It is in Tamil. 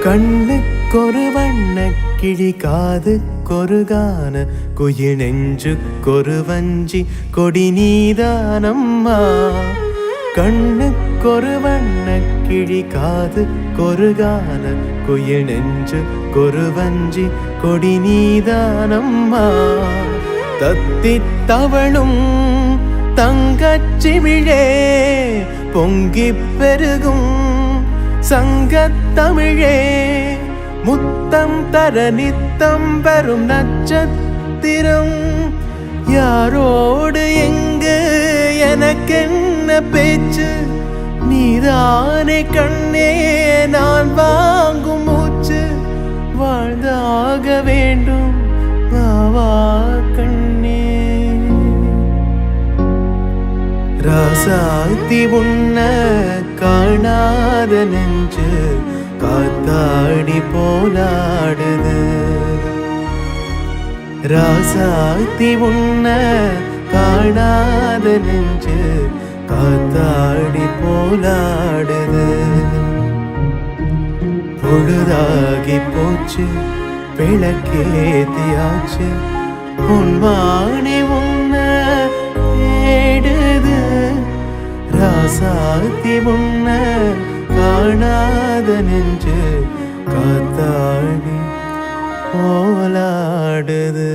கண்ணுக்கொரு வண்ண கிளி காதுக்கொரு கான குயில் நெஞ்சுக்கொரு வஞ்சி கொடி நீதானம்மா. கண்ணுக்கொரு வண்ண கிளி காதுக்கொரு கான குயில் நெஞ்சுக்கொரு வஞ்சி கொடி நீதானம்மா. தத்தித்தவளும் தங்கச்சிமிழே பொங்கிப் பெருகும் சங்கத்தமிழே முத்தம் தர நித்தம் வரும் நட்சத்திரம். யாரோடு எங்கு எனக்கென்ன பேச்சு, நீதானே கண்ணே நான் வாங்கும் மூச்சு. வாழ்ந்தாக வேண்டும் வாவா கண்ணே. ராசாத்தி உன்ன காணாத நெஞ்சு காத்தாடி போலாடுது. ராசாத்தி உன்ன காணாத நெஞ்சு காத்தாடி போலாடுது. பொழுதாகி போச்சு விளக்கேத்தியாச்சு உன்வாணி உன்ன தேடுது. ராசாத்தி உன்ன காணாத நெஞ்சு காத்தாடி போலாடுது.